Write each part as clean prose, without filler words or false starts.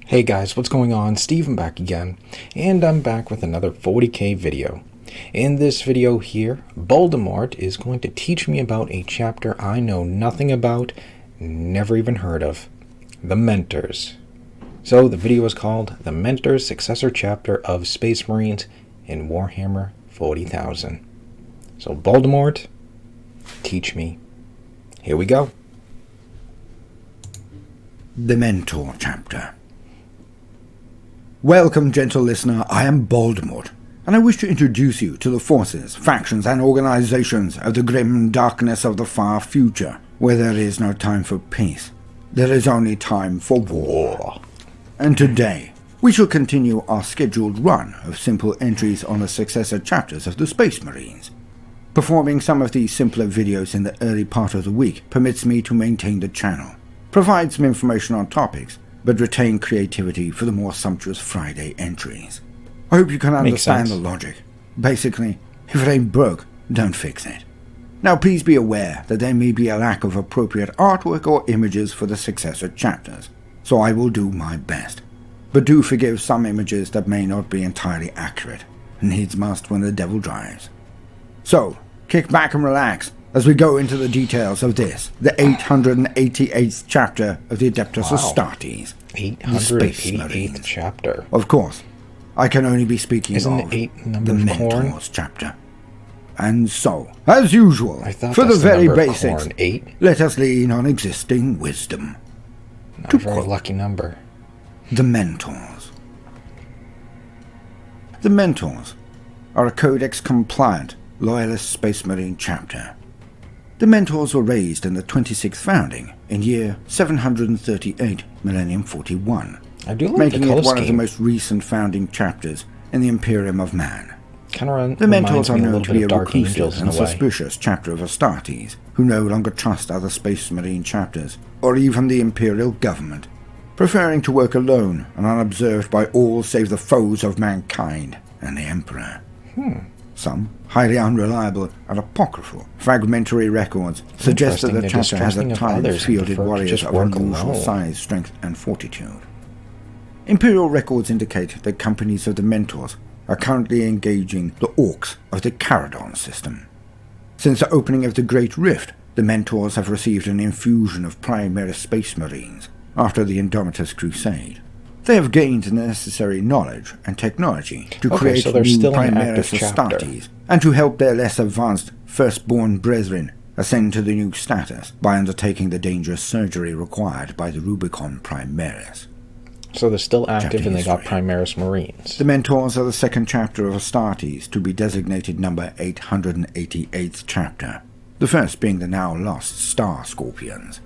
Hey guys, what's going on? Steven back again, and I'm back with another 40k video. In this video here, Voldemort is going to teach me about a chapter I know nothing about, never even heard of, the Mentors. So the video is called The Mentors Successor Chapter of Space Marines in Warhammer 40,000. So Voldemort, teach me. Here we go. The Mentor Chapter. Welcome, gentle listener, I am Voldemort, and I wish to introduce you to the forces, factions, and organizations of the grim darkness of the far future, where there is no time for peace. There is only time for war. And today, we shall continue our scheduled run of simple entries on the successor chapters of the Space Marines. Performing some of these simpler videos in the early part of the week permits me to maintain the channel, provide some information on topics, but retain creativity for the more sumptuous Friday entries. I hope you can understand the logic. Basically, if it ain't broke, don't fix it. Now please be aware that there may be a lack of appropriate artwork or images for the successor chapters, so I will do my best. But do forgive some images that may not be entirely accurate. Needs must when the devil drives. So, kick back and relax as we go into the details of this, the 888th chapter of the Adeptus Astartes, the Space Marines. Chapter. Of course, I can only be speaking Isn't of the 8 number the of Mentors corn? chapter. And so, as usual, for the very basics, corn, 8? Let us lean on existing wisdom. Not a very lucky number. The Mentors. The Mentors are a Codex-compliant, loyalist Space Marine chapter. The Mentors were raised in the 26th founding in year 738 Millennium 41, making it one of the most recent founding chapters in the Imperium of Man. The Mentors are known to be a reclusive and suspicious chapter of Astartes, who no longer trust other Space Marine chapters, or even the Imperial government, preferring to work alone and unobserved by all save the foes of mankind and the Emperor. Some highly unreliable and apocryphal fragmentary records suggest that the chapter has at times fielded warriors of unusual size, strength, and fortitude. Imperial records indicate that companies of the Mentors are currently engaging the Orcs of the Caradon system. Since the opening of the Great Rift, the Mentors have received an infusion of Primaris Space Marines after the Indomitus Crusade. They have gained the necessary knowledge and technology to create new Primaris Astartes, and to help their less advanced firstborn brethren ascend to the new status by undertaking the dangerous surgery required by the Rubicon Primaris. So they're still active and they got Primaris Marines. The Mentors are the second chapter of Astartes to be designated number 888th chapter, the first being the now lost Star Scorpions.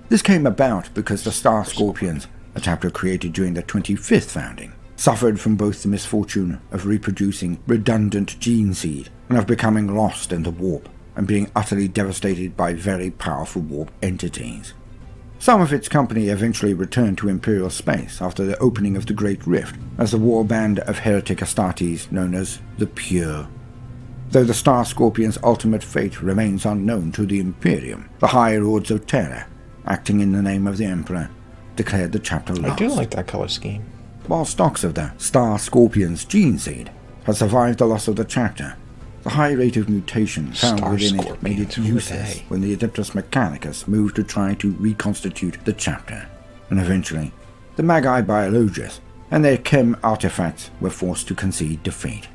This came about because the Star Scorpions, a chapter created during the 25th founding, suffered from both the misfortune of reproducing redundant gene seed and of becoming lost in the warp and being utterly devastated by very powerful warp entities. Some of its company eventually returned to Imperial space after the opening of the Great Rift as the warband of heretic Astartes known as the Pure. Though the Star Scorpion's ultimate fate remains unknown to the Imperium, the High Lords of Terror, acting in the name of the Emperor, declared the chapter lost. I do like that color scheme. While stocks of the Star Scorpion's gene seed had survived the loss of the chapter, the high rate of mutation found within it made it useless when the Adeptus Mechanicus moved to try to reconstitute the chapter, and eventually the Magi Biologists and their chem artifacts were forced to concede defeat.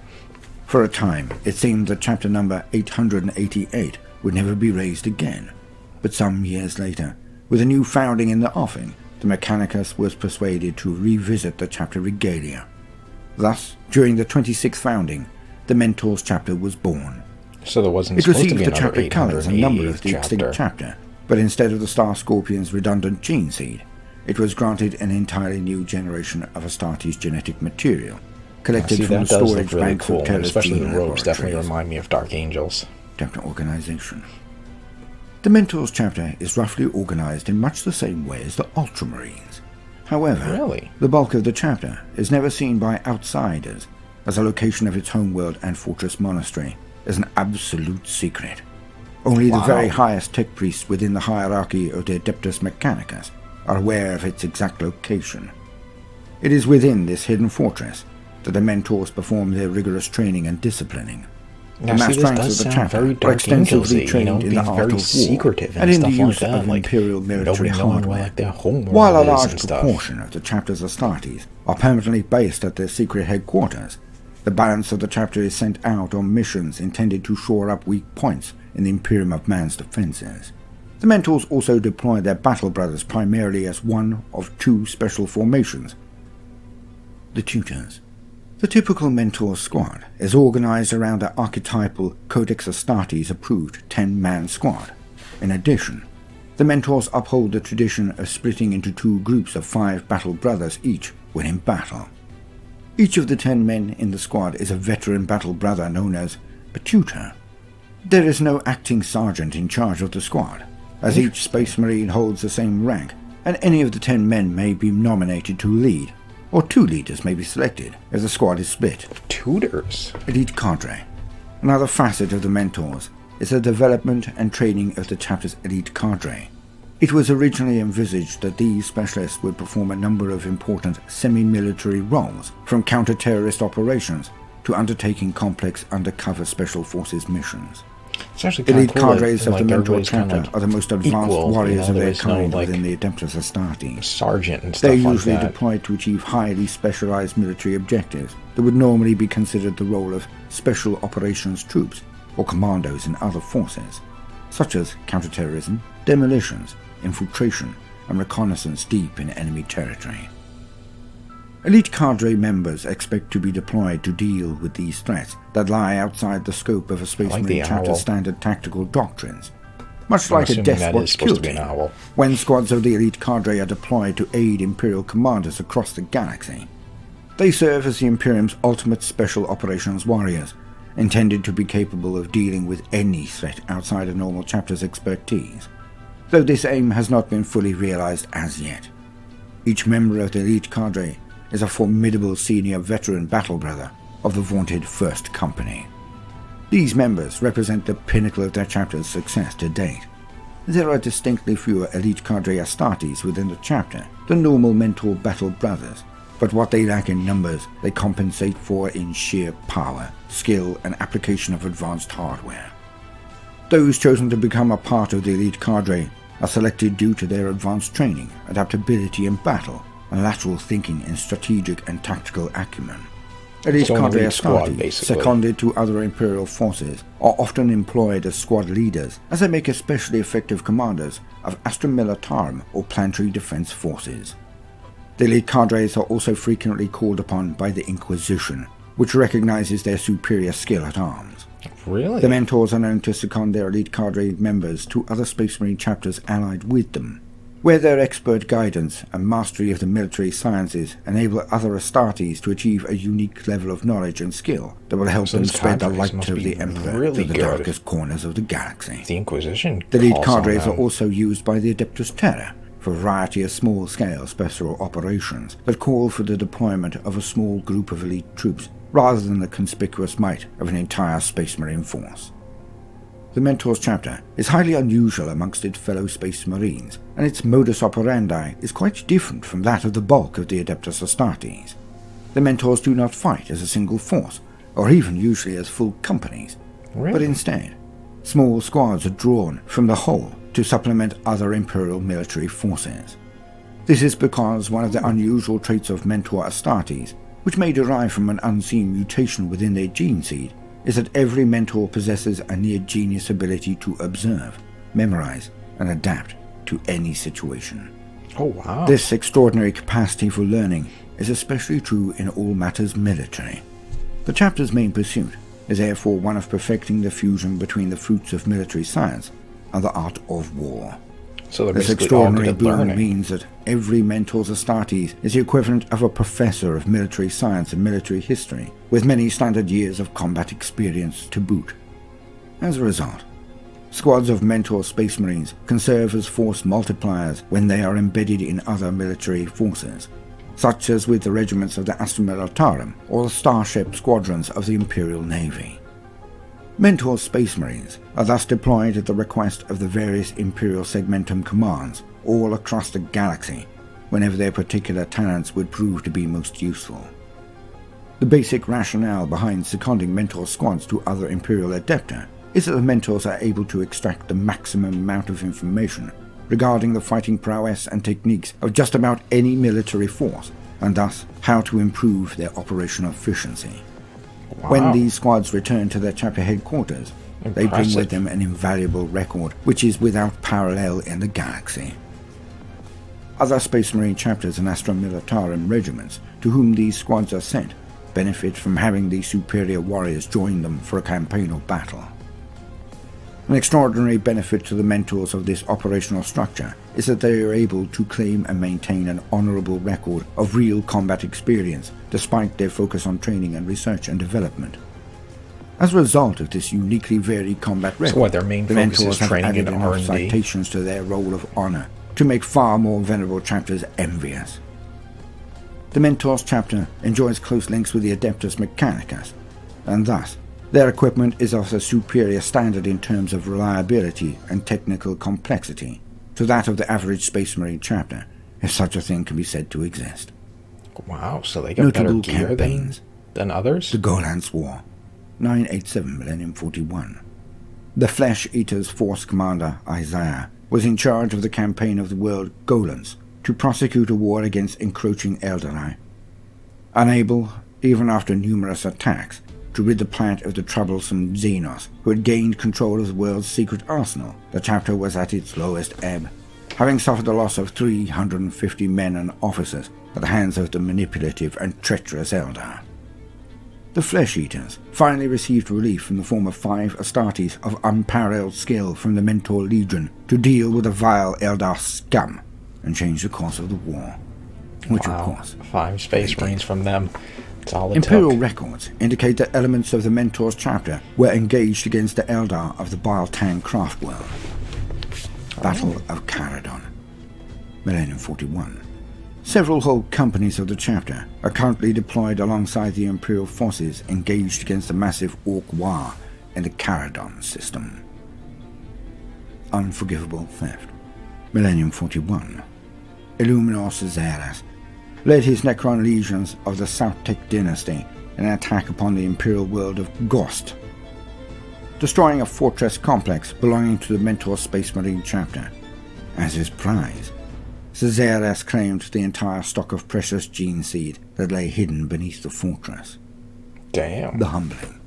For a time, it seemed that chapter number 888 would never be raised again, but some years later, with a new founding in the offing, the Mechanicus was persuaded to revisit the chapter regalia. Thus, during the 26th founding, the Mentors chapter was born. So there wasn't it supposed to be received the another chapter colours and number of the chapter. extinct chapter, but instead of the Star Scorpion's redundant gene seed, it was granted an entirely new generation of Astartes genetic material, collected from the storage banks of Terra's especially gene the robes definitely laboratories. remind me of Dark Angels. Chapter organization. The Mentors chapter is roughly organized in much the same way as the Ultramarines. However, the bulk of the chapter is never seen by outsiders, as a location of its homeworld and fortress monastery is an absolute secret. Only the very highest tech priests within the hierarchy of the Adeptus Mechanicus are aware of its exact location. It is within this hidden fortress that the Mentors perform their rigorous training and disciplining. Now, The see, mass this ranks does of the sound chapter very are Dark extensively Angels-y, trained in being the art very of war secretive and and in the stuff like use that. of Like, Imperial military nobody knowing hardware. where like their homeworld While a is large and stuff. proportion of the chapter's Astartes are permanently based at their secret headquarters, the balance of the chapter is sent out on missions intended to shore up weak points in the Imperium of Man's defenses. The Mentors also deploy their battle brothers primarily as one of two special formations: the Tutors. The typical Mentor squad is organized around the archetypal Codex Astartes approved 10-man squad. In addition, the Mentors uphold the tradition of splitting into two groups of 5 battle brothers each when in battle. Each of the 10 men in the squad is a veteran battle brother known as a tutor. There is no acting sergeant in charge of the squad, as each Space Marine holds the same rank, and any of the 10 men may be nominated to lead, or 2 leaders may be selected if the squad is split. Tutors. Elite Cadre. Another facet of the Mentors is the development and training of the chapter's Elite Cadre. It was originally envisaged that these specialists would perform a number of important semi-military roles, from counter-terrorist operations to undertaking complex undercover special forces missions. It's actually kind Elite of cool cadres that, of the like, Mentor everybody's kinda, chapter like, are the most advanced equal, warriors of there their is no, kind like, within the Adeptus Astartes. sergeant and stuff They're like usually that. deployed to achieve highly specialized military objectives that would normally be considered the role of special operations troops or commandos in other forces, such as counterterrorism, demolitions, infiltration, and reconnaissance deep in enemy territory. Elite cadre members expect to be deployed to deal with these threats that lie outside the scope of a Space like Marine the chapter's owl. standard tactical doctrines. Much I'm like a assuming Death that is Watch supposed kill to be an team, owl. when squads of the Elite cadre are deployed to aid Imperial commanders across the galaxy. They serve as the Imperium's ultimate special operations warriors, intended to be capable of dealing with any threat outside a normal chapter's expertise, though this aim has not been fully realized as yet. Each member of the Elite cadre is a formidable senior veteran battle brother of the vaunted First Company. These members represent the pinnacle of their chapter's success to date. There are distinctly fewer Elite cadre Astartes within the chapter than normal Mentor battle brothers, but what they lack in numbers they compensate for in sheer power, skill, and application of advanced hardware. Those chosen to become a part of the Elite cadre are selected due to their advanced training, adaptability in battle, and lateral thinking in strategic and tactical acumen. Elite So an cadre elite squad, Astartes, basically. seconded to other Imperial forces, are often employed as squad leaders, as they make especially effective commanders of Astra Militarum or planetary defense forces. The elite cadres are also frequently called upon by the Inquisition, which recognizes their superior skill at arms. Really? The Mentors are known to second their elite cadre members to other Space Marine chapters allied with them, where their expert guidance and mastery of the military sciences enable other Astartes to achieve a unique level of knowledge and skill that will help So them these spread the cadres light must of be the Emperor really to the good. darkest corners of the galaxy. The Inquisition. The elite calls on cadres are them. also used by the Adeptus Terra for a variety of small-scale special operations that call for the deployment of a small group of elite troops rather than the conspicuous might of an entire Space Marine force. The Mentors chapter is highly unusual amongst its fellow Space Marines, and its modus operandi is quite different from that of the bulk of the Adeptus Astartes. The Mentors do not fight as a single force, or even usually as full companies, Really? but instead, small squads are drawn from the whole to supplement other Imperial military forces. This is because one of the unusual traits of Mentor Astartes, which may derive from an unseen mutation within their gene seed, is that every Mentor possesses a near-genius ability to observe, memorize, and adapt to any situation. Oh, wow. This extraordinary capacity for learning is especially true in all matters military. The chapter's main pursuit is therefore one of perfecting the fusion between the fruits of military science and the art of war. So they're This basically all good extraordinary at boon learning. means that every Mentor's Astartes is the equivalent of a professor of military science and military history, with many standard years of combat experience to boot. As a result, squads of Mentor Space Marines can serve as force multipliers when they are embedded in other military forces, such as with the regiments of the Astra Militarum or the Starship squadrons of the Imperial Navy. Mentor Space Marines are thus deployed at the request of the various Imperial Segmentum commands all across the galaxy whenever their particular talents would prove to be most useful. The basic rationale behind seconding mentor squads to other Imperial Adepta is that the mentors are able to extract the maximum amount of information regarding the fighting prowess and techniques of just about any military force, and thus how to improve their operational efficiency. Wow. When these squads return to their chapter headquarters, they bring with them an invaluable record which is without parallel in the galaxy. Other Space Marine chapters and Astra Militarum regiments to whom these squads are sent benefit from having these superior warriors join them for a campaign or battle. An extraordinary benefit to the mentors of this operational structure is that they are able to claim and maintain an honorable record of real combat experience despite their focus on training and research and development. As a result of this uniquely varied combat record, their main the focus mentors is have training added and enough R&D? citations to their roll of honor to make far more venerable chapters envious. The Mentors chapter enjoys close links with the Adeptus Mechanicus, and thus their equipment is of a superior standard in terms of reliability and technical complexity to that of the average Space Marine chapter, if such a thing can be said to exist. Wow, so they got better Notable gear campaigns: than others? the Golance War, 987 Millennium 41. The Flesh Eaters Force Commander Isaiah was in charge of the campaign of the world Golans to prosecute a war against encroaching Eldari. Unable, even after numerous attacks, to rid the planet of the troublesome Xenos, who had gained control of the world's secret arsenal, the chapter was at its lowest ebb, having suffered the loss of 350 men and officers at the hands of the manipulative and treacherous Eldar. The Flesh Eaters finally received relief in the form of 5 Astartes of unparalleled skill from the Mentor Legion to deal with the vile Eldar scum and change the course of the war. Which, wow. of course, 5 Space Marines from them. That's all it Imperial took. records indicate that elements of the Mentors chapter were engaged against the Eldar of the Bile-Tan craft world. Battle of Caradon, Millennium 41. Several whole companies of the chapter are currently deployed alongside the Imperial forces engaged against the massive Orc War in the Caradon system. Unforgivable theft, Millennium 41. Illuminor Caesaris led his Necron legions of the South-Tech dynasty in an attack upon the Imperial world of Ghost, destroying a fortress complex belonging to the Mentor Space Marine chapter. As his prize, Caesaris claimed the entire stock of precious gene seed that lay hidden beneath the fortress. Damn. The Humbling,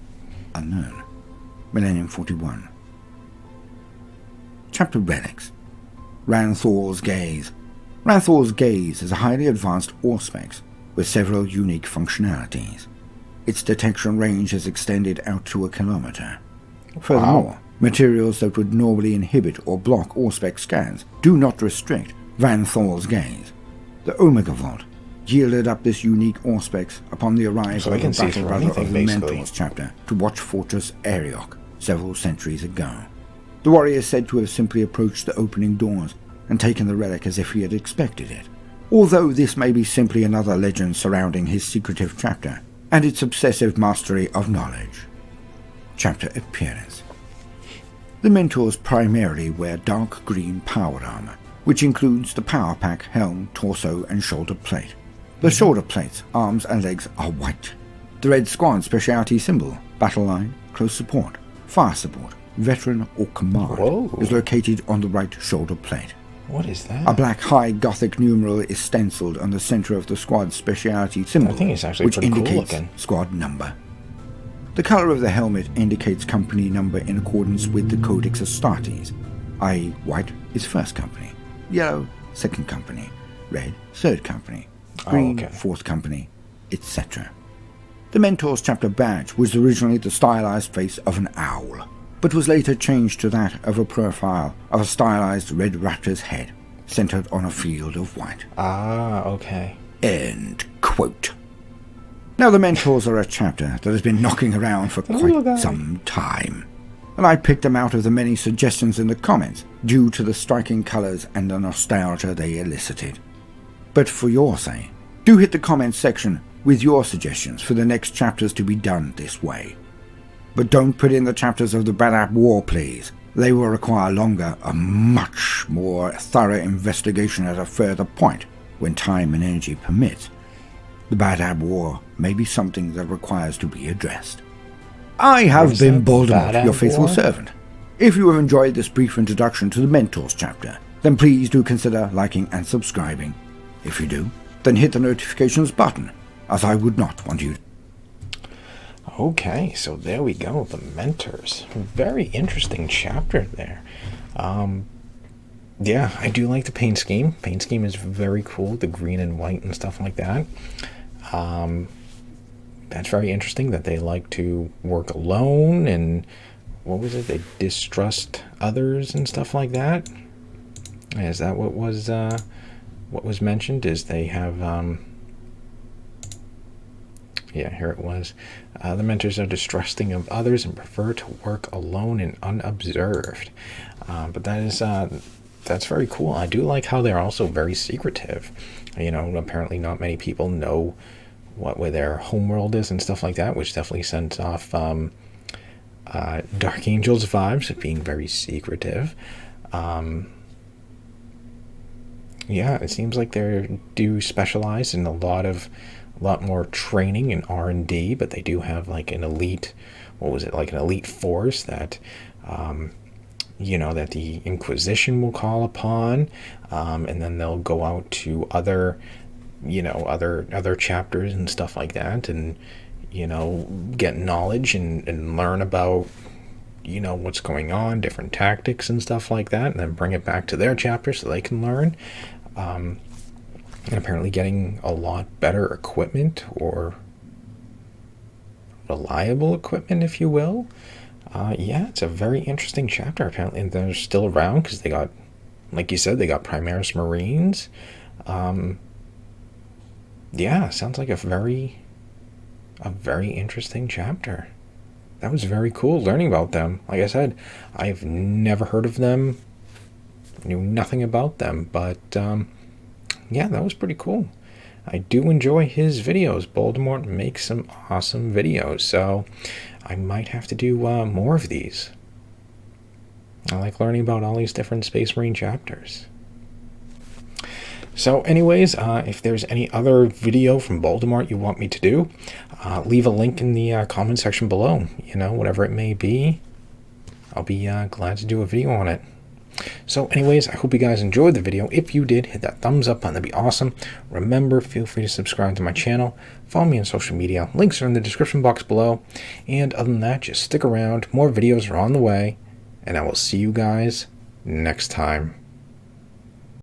Unknown, Millennium 41. Chapter Relics, Ranthor's Gaze. Ranthor's Gaze is a highly advanced Auspex with several unique functionalities. Its detection range is extended out to 1 kilometer. Furthermore, materials that would normally inhibit or block Auspex scans do not restrict Ranthor's Gaze. The Omega Vault yielded up this unique Auspex upon the arrival of the battle brother of the Mentors chapter to watch Fortress Ariok several centuries ago. The warrior is said to have simply approached the opening doors and taken the relic as if he had expected it, although this may be simply another legend surrounding his secretive chapter and its obsessive mastery of knowledge. Chapter Appearance. The Mentors primarily wear dark green power armor, which includes the power pack, helm, torso, and shoulder plate. The shoulder plates, arms, and legs are white. The red squad specialty symbol, battle line, close support, fire support, veteran, or command is located on the right shoulder plate. What is that? A black high Gothic numeral is stenciled on the center of the squad's specialty symbol, I think it's actually which pretty cool indicates looking. squad number. The color of the helmet indicates company number in accordance with the Codex Astartes, i.e. white is first company, yellow second company, red third company, green fourth company, etc. The Mentors chapter badge was originally the stylized face of an owl, but was later changed to that of a profile of a stylized red raptor's head, centered on a field of white. Ah, okay. End quote. Now, the Mentors are a chapter that has been knocking around for quite some time, and I picked them out of the many suggestions in the comments due to the striking colors and the nostalgia they elicited. But for your sake, do hit the comments section with your suggestions for the next chapters to be done this way. But don't put in the chapters of the Badab War, please. They will require longer, a much more thorough investigation at a further point, when time and energy permit. The Badab War may be something that requires to be addressed. I have been Voldemort, your faithful servant. If you have enjoyed this brief introduction to the Mentors chapter, then please do consider liking and subscribing. If you do, then hit the notifications button, as I would not want you to. Okay, so there we go, the Mentors. Very interesting chapter there. Yeah, I do like the paint scheme. Paint scheme is very cool, the green and white and stuff like that. That's very interesting that they like to work alone, and what was it? They distrust others and stuff like that. Is that what was mentioned? Is they have yeah, here it was. The Mentors are distrusting of others and prefer to work alone and unobserved. But that is that's very cool. I do like how they're also very secretive. You know, apparently not many people know where their homeworld is and stuff like that, which definitely sends off Dark Angel's vibes of being very secretive. Yeah, it seems like they do specialize in a lot more training and R&D, but they do have like an elite, what was it, like an elite force that you know, that the Inquisition will call upon, and then they'll go out to other, you know, other chapters and stuff like that, and, you know, get knowledge and learn about, you know, what's going on, different tactics and stuff like that, and then bring it back to their chapter so they can learn. And apparently getting a lot better equipment, or reliable equipment, if you will. Yeah, it's a very interesting chapter, apparently, and they're still around because they got, like you said, they got Primaris Marines. Yeah, sounds like a very interesting chapter. That was very cool learning about them. Like I said, I've never heard of them, knew nothing about them, but yeah, that was pretty cool. I do enjoy his videos. Voldemort makes some awesome videos, so I might have to do more of these. I like learning about all these different Space Marine chapters. So anyways, if there's any other video from Voldemort you want me to do, leave a link in the comment section below. You know, whatever it may be, I'll be glad to do a video on it. So anyways, I hope you guys enjoyed the video. If you did, hit that thumbs up button. That'd be awesome. Remember, feel free to subscribe to my channel. Follow me on social media. Links are in the description box below. And other than that, just stick around. More videos are on the way. And I will see you guys next time.